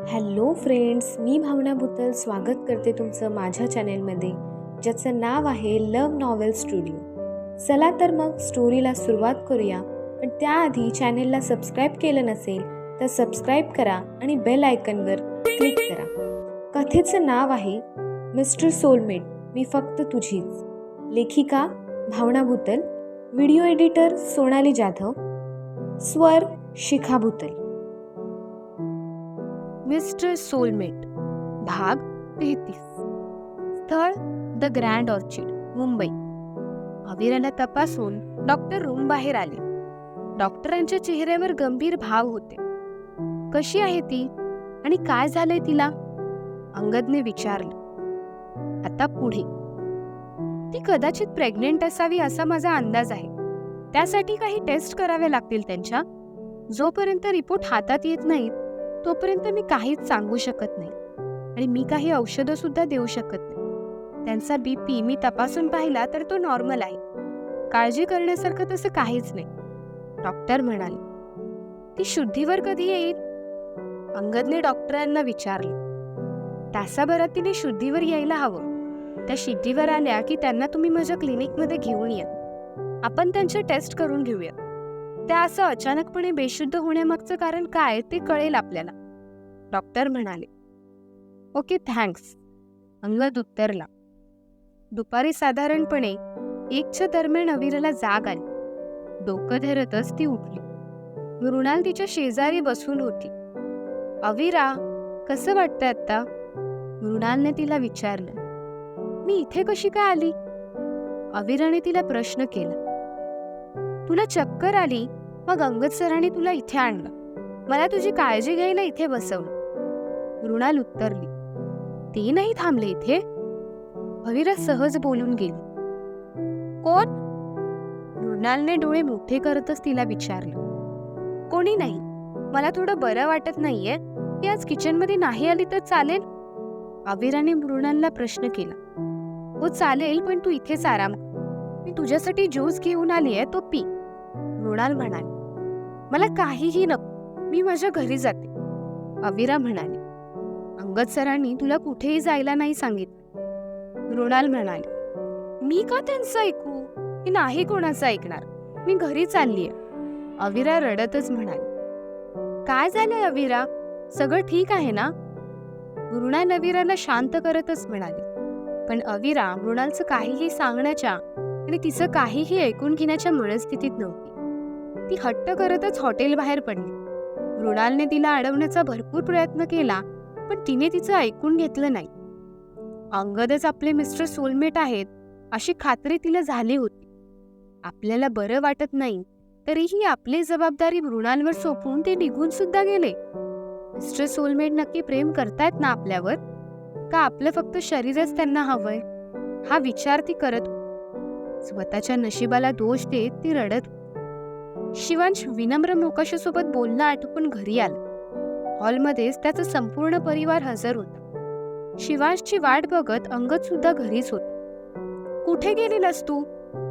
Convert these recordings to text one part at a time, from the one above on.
Hello friends, मी भावना भुतल स्वागत करते तुमचं माझ्या चॅनेलमध्ये, ज्याचं नाव आहे लव्ह नॉवेल स्टुडिओ. चला तर मग स्टोरीला सुरुवात करूया. पण त्याआधी चॅनेलला सबस्क्राईब केलं नसेल तर सबस्क्राईब करा आणि बेल आयकनवर क्लिक करा. कथेचं नाव आहे मिस्टर सोलमेट, मी फक्त तुझीच. लेखिका भावना भुतल, व्हिडिओ एडिटर सोनाली जाधव, स्वर शिखा भुतल. मिस्टर सोलमेट भाग 33. स्थळ द ग्रँड ऑर्चिड, मुंबई. अविराला तपासून डॉक्टर रूम बाहेर आले. डॉक्टरांच्या चेहऱ्यावर गंभीर भाव होते. कशी आहे ती आणि काय झालंय तिला? अंगदने विचारलं. आता पुढे. ती कदाचित प्रेग्नेंट असावी असा माझा अंदाज आहे. त्यासाठी काही टेस्ट करावे लागतील त्यांच्या. जोपर्यंत रिपोर्ट हातात येत नाहीत तोपर्यंत मी काहीच सांगू शकत नाही आणि मी काही औषधं सुद्धा देऊ शकत नाही. त्यांचा BP मी तपासून पाहिला तर तो नॉर्मल आहे. काळजी करण्यासारखं तसं काहीच नाही, डॉक्टर म्हणाले. ती शुद्धीवर कधी येईल? अंगदने डॉक्टरांना विचारले. तासाभरात तिने शुद्धीवर यायला हवं. त्या शुद्धीवर आल्या की त्यांना तुम्ही माझ्या क्लिनिकमध्ये घेऊन या. आपण त्यांच्या टेस्ट करून घेऊया. त्या असं अचानकपणे बेशुद्ध होण्यामागचं कारण काय ते कळेल आपल्याला, डॉक्टर म्हणाले. ओके, थँक्स, अंगद उत्तरला. दुपारी साधारणपणे 1च्या दरम्यान अविराला जाग आली. डोकं धरतच ती उठली. मृणाल तिच्या शेजारी बसून होती. अविरा, कसं वाटतंय आता? मृणालने तिला विचारलं. मी इथे कशी काय आली? अविराने तिला प्रश्न केला. तुला चक्कर आली, मग अंगद सरांनी तुला इथे आणलं. मला तुझी काळजी घ्यायला इथे बसवलं, मृणाल उत्तरली. ते नाही थांबले इथे? अविरा सहज बोलून गेली. कोण? मृणालने डोळे मोठे करतच तिला विचारलं. कोणी नाही. मला थोडं बरं वाटत नाहीये. ती आज किचनमध्ये नाही आली तर चालेल? अविराने मृणालला प्रश्न केला. हो चालेल, पण तू इथेच आराम कर. मी तुझ्यासाठी ज्यूस घेऊन आलीये, तो पी, मृणाल म्हणाली. मला काहीही नको, मी माझ्या घरी जाते, अविरा म्हणाली. अंगद सरांनी तुला कुठेही जायला नाही सांगितलं, मृणाल म्हणाली. मी का त्यांचं ऐकू? मी नाही कोणाचं ऐकणार. मी घरी चाललीये, अविरा रडतच म्हणाली. काय झालंय अविरा? सगळं ठीक आहे ना? मृणाल अविराला शांत करतच म्हणाली. पण अविरा मृणालचं काहीही सांगण्याच्या आणि तिचं काहीही ऐकून घेण्याच्या मनस्थितीत नव्हती. ती हट्ट करतच हॉटेल बाहेर पडली. मृणालने तिला अडवण्याचा भरपूर प्रयत्न केला, पण तिने तिचं ऐकून घेतलं नाही. अंगदच आपले मिस्टर सोलमेट आहेत अशी खात्री तिला झाली होती. आपल्याला बरं वाटत नाही तरीही आपली जबाबदारी मृणालवर सोपवून ते निघून सुद्धा गेले. मिस्टर सोलमेट नक्की प्रेम करतायत ना आपल्यावर, का आपलं फक्त शरीरच त्यांना हवंय? हा विचार ती करत होती. स्वतःच्या नशिबाला दोष देत ती रडत होती. शिवांश विनम्र मोकाशीसोबत बोलणं आटोपून घरी आला. हॉलमध्येच त्याचा संपूर्ण परिवार हजर होता. शिवांशची वाट बघत अंगद सुद्धा घरीच होता. कुठे गेलेलास तू?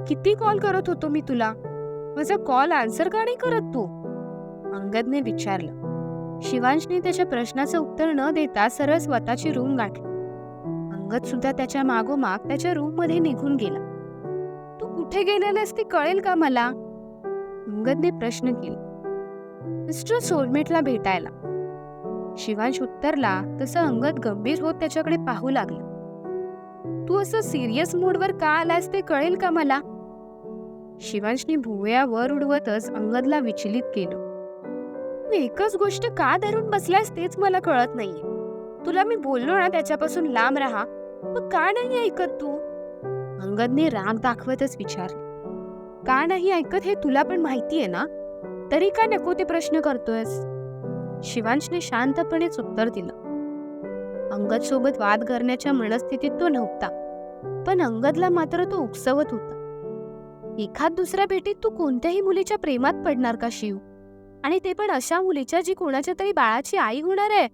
किती कॉल करत होतो मी तुला. माझा कॉल आन्सर का नाही करत तू? अंगदने विचारलं. शिवांशने त्याच्या प्रश्नाचं उत्तर न देता सरळ स्वतःची रूम गाठली. अंगद सुद्धा त्याच्या मागोमाग त्याच्या रूममध्ये निघून गेला. तू कुठे गेलेलास ते कळेल का मला? अंगदने प्रश्न केला. मिस्टर सोलमेटला भेटायला, शिवांश उत्तरला. तसं अंगद गंभीर होत त्याच्याकडे पाहू लागला. तू असं सिरियस मूडवर का आलास ते कळेल का मला? शिवांशने भुवया वर उडवतच अंगदला विचलित केलं. तू एकच गोष्ट का धरून बसलायस तेच मला कळत नाहीये. तुला मी बोललो ना त्याच्यापासून लांब राहा, मग का नाही ऐकत तू? अंगदने राग दाखवतच विचारले. का नाही ऐकत हे तुला पण माहितीये ना, तरी का नको ते प्रश्न करतोयस? शिवांशने शांतपणेच उत्तर दिलं. अंगद सोबत वाद करण्याच्या मनस्थितीत तो नव्हता, पण अंगदला मात्र तो उकसवत होता. एखाद दुसऱ्या भेटीत तू कोणत्याही मुलीच्या प्रेमात पडणार का शिव? आणि ते पण अशा मुलीच्या जी कोणाच्या तरी बाळाची आई होणार आहे?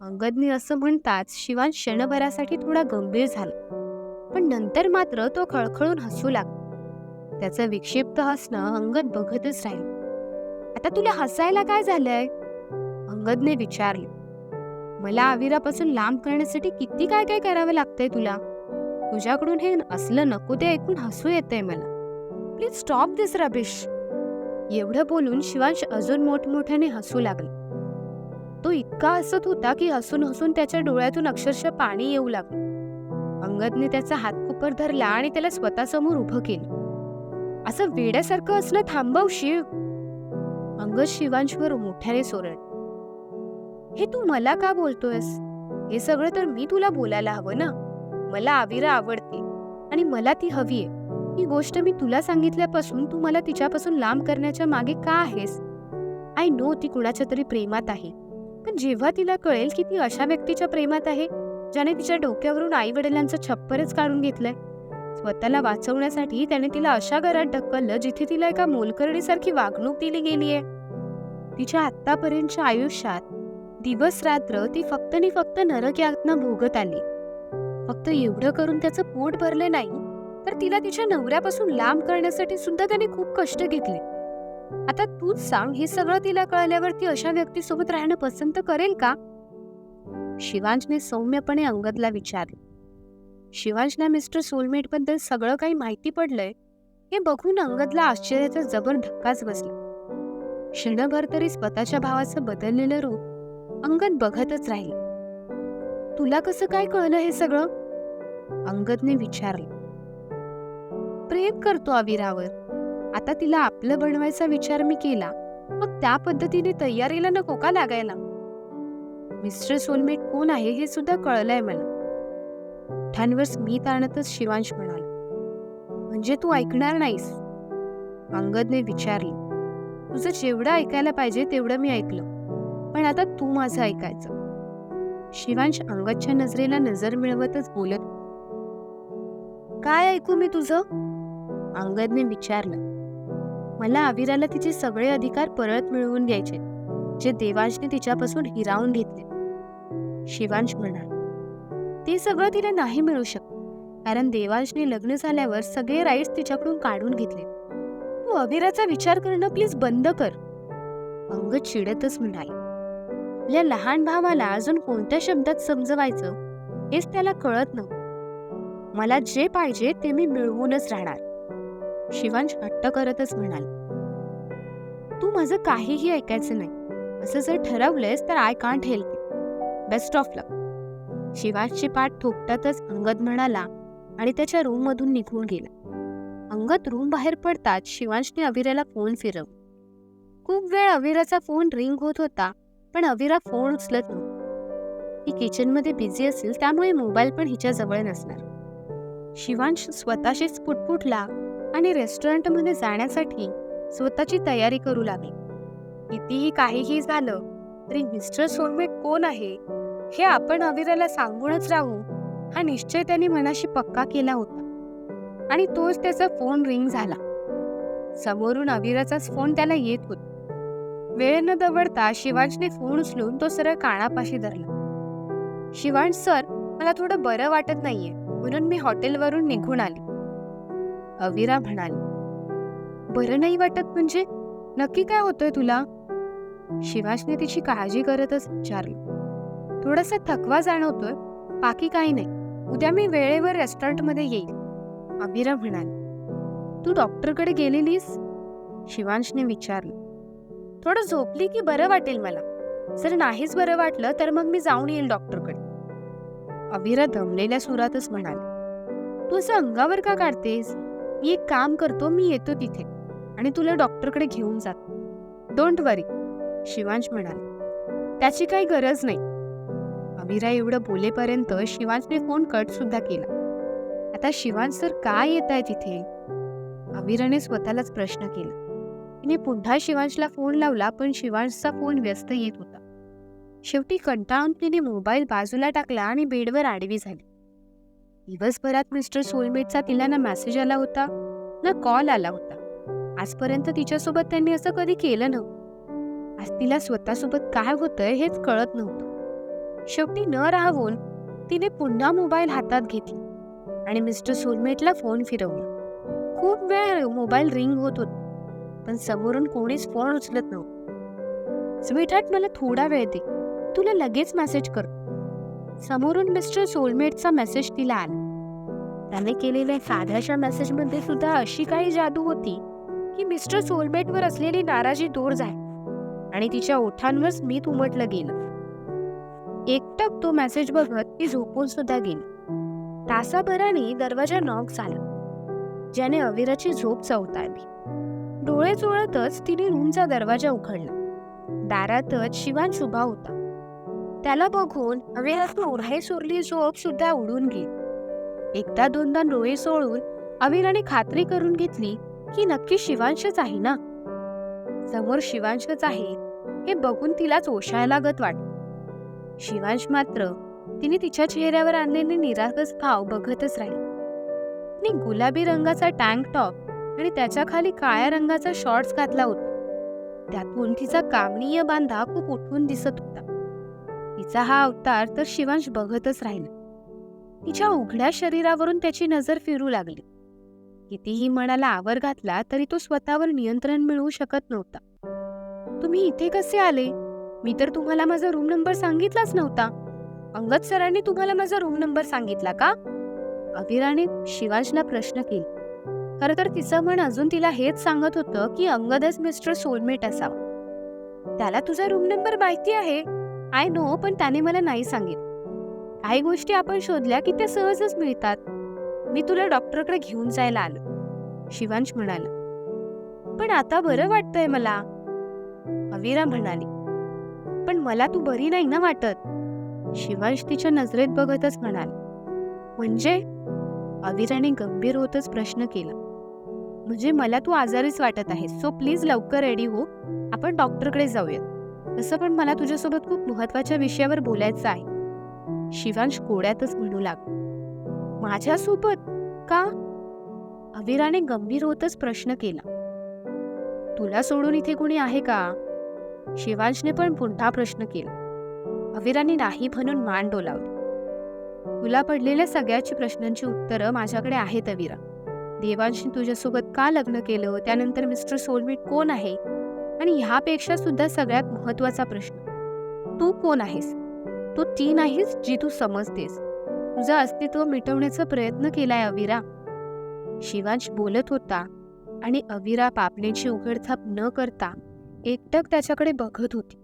अंगदने असं म्हणताच शिवांश क्षणभरासाठी थोडा गंभीर झाला, पण नंतर मात्र तो खळखळून हसू लागला. त्याचं विक्षिप्त हसणं अंगद बघतच राहिलं. आता तुला हसायला काय झालंय? अंगदने विचारले. मला आविरापासून लांब करण्यासाठी किती काय काय करावं लागतंय तुला. तुझ्याकडून हे असलं नको ते ऐकून हसू येतंय मला. Please stop this rubbish. एवढं बोलून शिवांश अजून मोठमोठ्याने हसू लागला. तो इतका हसत होता की हसून हसून त्याच्या डोळ्यातून अक्षरशः पाणी येऊ लागलं. अंगदने त्याचा हात कुपर धरला आणि त्याला स्वतःसमोर उभं केलं. असं वेड्यासारखं असलं थांबव शिव. अंगद शिवांशवर मोठ्याने सोरड. हे तू मला का बोलतोयस? हे सगळं तर मी तुला बोलायला हवं ना. मला आविरा आवडते आणि मला ती हवीये. ही गोष्ट मी तुला सांगितल्यापासून तू मला तिच्यापासून लांब करण्याच्या मागे का आहेस? आय नो ती कुणाच्या तरी प्रेमात आहे, पण जेव्हा तिला कळेल की ती अशा व्यक्तीच्या प्रेमात आहे ज्याने तिच्या डोक्यावरून आई वडिलांचं छप्परच काढून घेतलंय, स्वतःला वाचवण्यासाठी त्याने तिला अशा घरात ढकललं जिथे तिला एका मोलकरणीसारखी वागणूक दिली गेलीये. तिच्या आत्तापर्यंतच्या आयुष्यात दिवस रात्र ती फक्त आणि फक्त नरक यातना भोगत आली. फक्त एवढं करून त्याचं पोट भरलं नाही, तर तिला तिच्या नवऱ्यापासून लांब करण्यासाठी सुद्धा त्याने खूप कष्ट घेतले. आता तूच सांग, हे सगळं तिला कळल्यावर ती अशा व्यक्तीसोबत राहणं पसंत करेल का? शिवांशने सौम्यपणे अंगदला विचारले. शिवांशला मिस्टर सोलमेट बद्दल सगळं काही माहिती पडलंय हे बघून अंगदला आश्चर्याचा जबर धक्काच बसला. क्षणभर तरी स्वतःच्या भावाचं बदललेलं रूप अंगद बघतच राहिला. तुला कसं काय कळलं हे सगळं? अंगदने विचारलं. प्रेम करतो आविरावर. आता तिला आपलं बनवायचा विचार मी केला, मग त्या पद्धतीने तयारीला नको का लागायला? मिस्टर सोलमेट कोण आहे हे सुद्धा कळलंय मला. ओठांवर स्मित आणतच शिवांश म्हणाला. म्हणजे तू ऐकणार नाहीस? अंगदने विचारले. तुझं जेवढं ऐकायला पाहिजे तेवढं मी ऐकलं, पण आता तू माझं ऐकायचं. शिवांश अंगदच्या नजरेला नजर मिळवतच बोलत. काय ऐकू मी तुझं? अंगदने विचारलं. मला आविराला तिचे सगळे अधिकार परत मिळवून द्यायचे, जे देवांशने तिच्यापासून हिरावून घेतले. शिवांश म्हणाला. ते सगळं तिला नाही मिळू शकत, कारण देवांशने लग्न झाल्यावर सगळे राईट्स तिच्याकडून काढून घेतले. तू आविराचा विचार करणं प्लीज बंद कर. अंगद चिडतच म्हणाला. आपल्या लहान भावाला अजून कोणत्या शब्दात समजवायचं हेच त्याला कळत नव्हतं. मला जे पाहिजे ते मी मिळवूनच राहणार. शिवांश हट्ट करतच म्हणाला. तू माझं काहीही ऐकायचं नाही. असं जर ठरवलंयस तर I can't help you. Best of लक. शिवांशची पाठ थोपटातच अंगद म्हणाला आणि त्याच्या रूममधून निघून गेला. अंगद रूम बाहेर पडताच शिवांशने अविराला फोन फिरवला. खूप वेळ अविराचा फोन रिंग होत होता, पण अविरा फोन उचलत नव्हती. ती किचनमध्ये बिझी असेल, त्यामुळे मोबाईल पण हिच्या जवळ नसणार. शिवांश स्वतःशीच पुटपुटला आणि रेस्टॉरंटमध्ये जाण्यासाठी स्वतःची तयारी करू लागली. कितीही काहीही झालं तरी मिस्टर सोलमेट कोण आहे हे आपण अविराला सांगूनच राहू, हा निश्चय त्याने मनाशी पक्का केला होता. आणि तोच त्याचा फोन रिंग झाला. समोरून अविराचाच फोन त्याला येत होता. वेळ न दवडता शिवांशने फोन उचलून तो सरळ कानापाशी धरला. शिवांश सर, मला थोडं बरं वाटत नाहीये, म्हणून मी हॉटेलवरून निघून आले. अविरा म्हणाली. बरं नाही वाटत म्हणजे? नक्की काय होतंय तुला? शिवांशने तिची काळजी करतच विचारलं. थोडासा थकवा जाणवतोय, बाकी काही नाही. उद्या मी वेळेवर रेस्टॉरंटमध्ये येईल. अविरा म्हणाली. तू डॉक्टरकडे गेलेलीस? शिवांशने विचारलं. थोडं झोपली की बरं वाटेल मला. जर नाहीच बरं वाटलं तर मग मी जाऊन येईल डॉक्टरकडे. अविरा दमलेल्या सुरातच म्हणाली. तू असं अंगावर का काढतेस? मी एक काम करतो, मी येतो तिथे आणि तुला डॉक्टरकडे घेऊन जातो. डोंट वरी. शिवांश म्हणाला. त्याची काही गरज नाही. अविरा एवढं बोलेपर्यंत शिवांशने फोन कट सुद्धा केला. आता शिवांश सर काय येत आहे तिथे? अविराने स्वतःलाच प्रश्न केला. तिने पुन्हा शिवांशला फोन लावला, पण शिवांशचा फोन व्यस्त येत होता. शेवटी कंटाळून तिने मोबाईल बाजूला टाकला आणि बेडवर आडवी झाली. दिवसभरात मिस्टर सोलमेटचा तिला ना मेसेज आला होता ना कॉल आला होता. आजपर्यंत तिच्यासोबत त्यांनी असं कधी केलं नव्हतं. आज तिला स्वतःसोबत काय होतंय हेच कळत नव्हतं. शेवटी न राहून तिने पुन्हा मोबाईल हातात घेतला आणि मिस्टर सोलमेटला फोन फिरवला. खूप वेळ मोबाईल रिंग होत होता, पण समोरून कोणीच फोन उचलत नव्हतं. स्वीटहार्ट, मला थोडा वेळ दे. तुला लगेच मेसेज करतो. समोरून मिस्टर सोलमेटचा मेसेज तिला आला. त्याने केलेल्या साध्याशा मेसेजमध्ये सुद्धा अशी काही जादू होती की मिस्टर सोलमेटवर असलेली नाराजी दूर झाली आणि तिच्या ओठांवर स्मित उमटलं गेलं. एकटक तो मेसेज बघत ती झोपून सुद्धा गेली. तासाभराने दरवाजा नॉक झाला, ज्याने अविराची झोप चौताळली. डोळे चोळतच तिने रूमचा दरवाजा उघडला. दारातच शिवांश उभा होता. त्याला बघून अविराची ओढाई सोरली झोप सुद्धा उडून गेली. एकदा दोनदा डोळे सोडून अविराने खात्री करून घेतली की नक्की शिवांशच आहे ना. समोर शिवांशच आहे हे बघून तिलाच ओशाळागत वाटलं. शिवांश मात्र तिने तिच्या चेहऱ्यावर आणलेले निरागस भाव बघतच राहिली. तिने गुलाबी रंगाचा टँक टॉप आणि त्याच्या खाली काळ्या रंगाचा शॉर्ट्स घातला होता. त्यातून तिचा कामणीय बांधा खूप उठून दिसत होता. तिचा हा अवतार तर शिवांश बघतच राहिला. तिच्या उघड्या शरीरावरून त्याची नजर फिरू लागली. कितीही मनाला आवर घातला तरी तो स्वतःवर नियंत्रण मिळवू शकत नव्हता. तुम्ही इथे कसे आले? मी तर तुम्हाला माझा रूम नंबर सांगितलाच नव्हता. अंगद सरांनी तुम्हाला माझा रूम नंबर सांगितला का? अविराने शिवांशला प्रश्न केला. खरं तर तिचं मन अजून तिला हेच सांगत होतं की अंगदच मिस्टर सोलमेट असावा. त्याला तुझा रूम नंबर माहिती आहे, आय नो, पण त्याने मला नाही सांगितलं. काही गोष्टी आपण शोधल्या की त्या सहजच मिळतात. मी तुला डॉक्टरकडे घेऊन जायला आलो, शिवांश म्हणाला. पण आता बरं वाटतंय मला, अविरा म्हणाली. पण मला तू बरी नाही ना वाटत, शिवांश तिच्या नजरेत बघतच म्हणाला. म्हणजे? अविराने गंभीर होतच प्रश्न केला. म्हणजे मला तू आजारीच वाटत आहेस, सो प्लीज लवकर रेडी हो, आपण डॉक्टरकडे जाऊयात. तसं पण मला तुझ्यासोबत खूप महत्वाच्या विषयावर बोलायचं आहे, शिवांश कोड्यातच म्हणू लागला. माझ्यासोबत का? अविराने गंभीर होतच प्रश्न केला. तुला सोडून इथे कोणी आहे का? शिवांशने पण पुन्हा प्रश्न केला. अविराने नाही म्हणून मान डोलावली. तुला पडलेल्या सगळ्याची प्रश्नांची उत्तरं माझ्याकडे आहेत अविरा. देवांशने तुझ्यासोबत का लग्न केलं, त्यानंतर मिस्टर सोलमेट कोण आहे, आणि ह्यापेक्षा सुद्धा सगळ्यात महत्वाचा प्रश्न, तू कोण आहेस? तू ती नाहीस जी तू समजतेस. तुझं अस्तित्व मिटवण्याचा प्रयत्न केलाय अविरा. शिवांश बोलत होता आणि अविरा पापणीची उघडझाप न करता एकटक त्याच्याकडे बघत होती.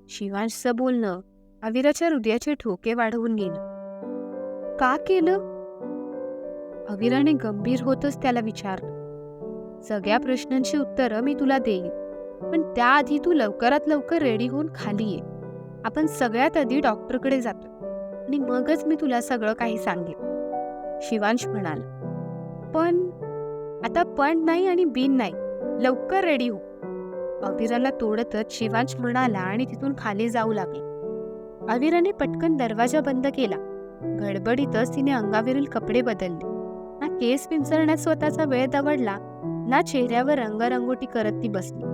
शिवांशचं बोलणं अविराच्या हृदयाचे ठोके वाढवून गेलं. का केलं? अविराने गंभीर होतच त्याला विचारलं. सगळ्या प्रश्नांची उत्तरं मी तुला देईन, पण त्याआधी तू लवकरात लवकर रेडी होऊन खाली ये. आपण सगळ्यात आधी डॉक्टरकडे जातो आणि मगच मी तुला सगळं काही सांगेन, शिवांश म्हणाला. पण आता पण नाही आणि बिन नाही, लवकर रेडी हो, अविराला तोडतच शिवांश म्हणाला आणि तिथून खाली जाऊ लागला. अविराने पटकन दरवाजा बंद केला. गडबडीतच तिने अंगावरील कपडे बदलले. ना केस पिंचरण्यात स्वतःचा वेळ दवडला, ना चेहऱ्यावर रंगरंगोटी करत ती बसली.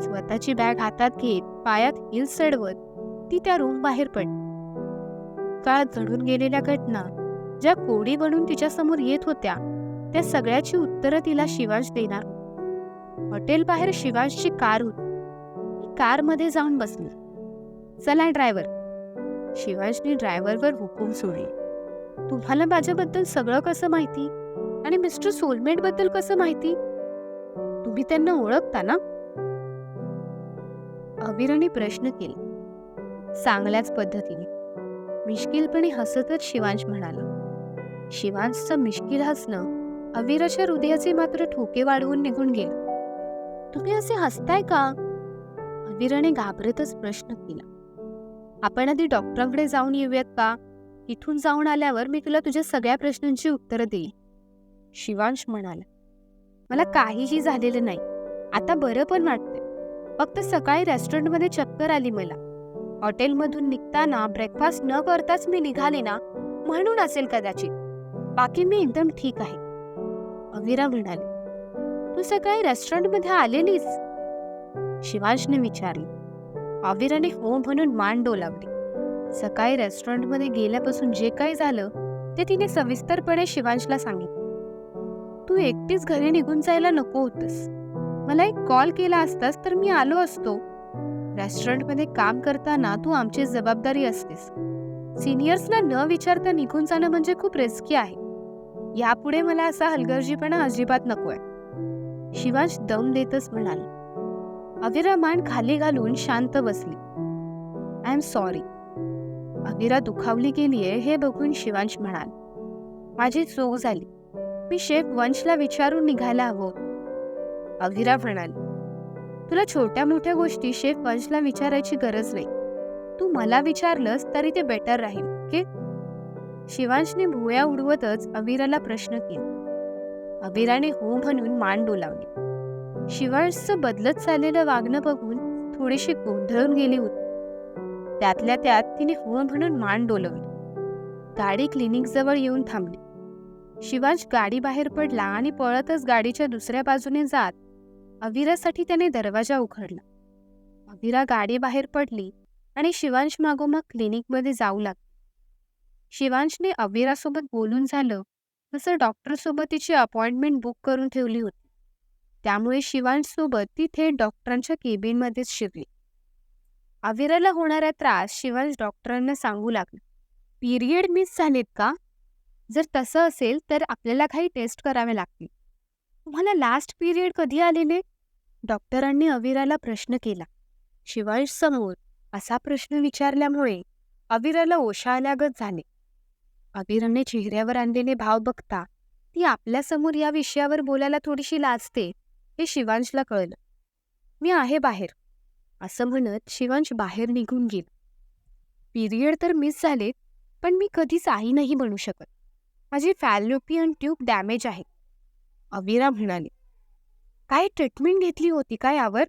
स्वतःची बॅग हातात घेत पायात हिल्स चढवत ती त्या रूम बाहेर पडली. काळात घडून गेलेल्या घटना ज्या कोडी बनून तिच्या समोर येत होत्या, त्या सगळ्याची उत्तरं तिला शिवांश देणार. हॉटेल बाहेर शिवांशची कार होती. कारमध्ये जाऊन बसली. चला ड्रायव्हर, शिवांशने ड्रायव्हरवर हुकूम सोडली. तुम्हाला माझ्याबद्दल सगळं कसं माहिती आणि मिस्टर सोलमेट बद्दल कसं माहिती? तुम्ही त्यांना ओळखता ना? अविराने प्रश्न केला. चांगल्याच पद्धतीने, मिश्किलपणे हसतच शिवांश म्हणाला. शिवांशचं मिश्किल हसणं अविराच्या हृदयाचे मात्र ठोके वाढवून निघून गेलं. तुम्ही असे हसताय का? अविराने घाबरतच प्रश्न केला. आपण आधी डॉक्टरांकडे जाऊन येऊयात का? इथून जाऊन आल्यावर मी तुला तुझ्या सगळ्या प्रश्नांची उत्तरं देईन, शिवांश म्हणाला. मला काहीही झालेलं नाही, आता बरं पण वाटतंय. फक्त सकाळी रेस्टॉरंटमध्ये चक्कर आली मला. हॉटेलमधून निघताना ब्रेकफास्ट न करताच मी निघाले ना, म्हणून असेल कदाचित. बाकी मी एकदम ठीक आहे, अविरा म्हणाली. तू सकाळी रेस्टॉरंटमध्ये आलेलीस? शिवांशने विचारले. अविराने हो म्हणून मान डोलावली. सकाळी रेस्टॉरंटमध्ये गेल्यापासून जे काही झालं ते तिने सविस्तरपणे शिवांशला सांगितलं. तू एकटीच घरी निघून जायला नको होतस. मला एक कॉल केला असतास तर मी आलो असतो. रेस्टॉरंटमध्ये काम करताना तू आमची जबाबदारी असतेस. सिनियर्सना न विचारता निघून जाणं म्हणजे खूप रिस्की आहे. यापुढे मला असा हलगर्जीपणा अजिबात नकोय. शिवांश दम देतच म्हणाला. अविरा मान खाली घालून शांत बसली. I am sorry. अविरा दुखावली गेलीये हे बघून शिवांश म्हणाला. माझी चूक झाली. मी शेफ वंशला विचारून निघायला हवं होतं. अविरा म्हणाली. तुला छोट्या मोठ्या गोष्टी शेफ वंशला विचारायची गरज नाही. तू मला विचारलंस तरी ते बेटर राहील. ओके? शिवांशने भुवया उडवतच अविराला प्रश्न केला. अविराने हो म्हणून मान डोलावली. शिवांशचं बदलत चाललेलं वागणं बघून थोडीशी गोंधळून गेली होती. त्यातल्या त्यात तिने हो म्हणून मान डोलवली. गाडी क्लिनिक जवळ येऊन थांबली. शिवांश गाडी बाहेर पडला आणि पळतच गाडीच्या दुसऱ्या बाजूने जात अविरासाठी त्याने दरवाजा उघडला. अविरा गाडी बाहेर पडली आणि शिवांश मागोमाग क्लिनिकमध्ये जाऊ लागली. शिवांशने अविरासोबत बोलून झालं तसं डॉक्टरसोबत तिची अपॉइंटमेंट बुक करून ठेवली होती. त्यामुळे शिवांशसोबत ती थेट डॉक्टरांच्या केबिनमध्येच शिरली. अविराला होणारा त्रास शिवांश डॉक्टरांना सांगू लागला. पिरियड मिस झालेत का? जर तसं असेल तर आपल्याला काही टेस्ट करावे लागतील. तुम्हाला लास्ट पिरियड कधी आलेले? डॉक्टरांनी अविराला प्रश्न केला. शिवांश समोर असा प्रश्न विचारल्यामुळे अविराला ओशाळल्यागत झाले. अविराने चेहऱ्यावर आणलेले भाव बघता ती आपल्यासमोर या विषयावर बोलायला थोडीशी लाजते हे शिवांशला कळलं. मी आहे बाहेर, असं म्हणत शिवांश बाहेर निघून गेला. पिरियड तर मिस झालेत, पण मी कधीच आई नाही बनू शकत. माझी फॅलोपियन ट्यूब डॅमेज आहे, अविरा म्हणाली. काय ट्रीटमेंट घेतली होती का यावर?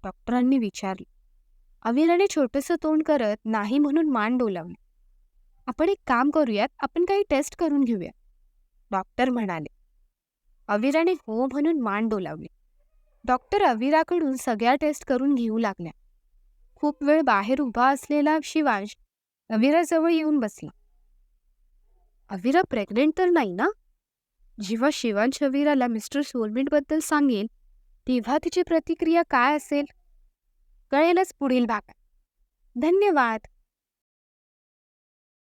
डॉक्टरांनी विचारले. अविराने छोटंसं तोंड करत नाही म्हणून मान डोलावली. आपण एक काम करूयात, आपण काही टेस्ट करून घेऊया, डॉक्टर म्हणाले. अविराने हो म्हणून मान डोलावली. डॉक्टर अविराकडून सगळ्या टेस्ट करून घेऊ लागल्या. खूप वेळ बाहेर उभा असलेला शिवांश अविराजवळ येऊन बसला. अविरा प्रेग्नेंट तर नाही ना? जेव्हा शिवांश अविराला मिस्टर सोलमेटबद्दल सांगेल तेव्हा तिची प्रतिक्रिया काय असेल कळेलच पुढील भागात. धन्यवाद.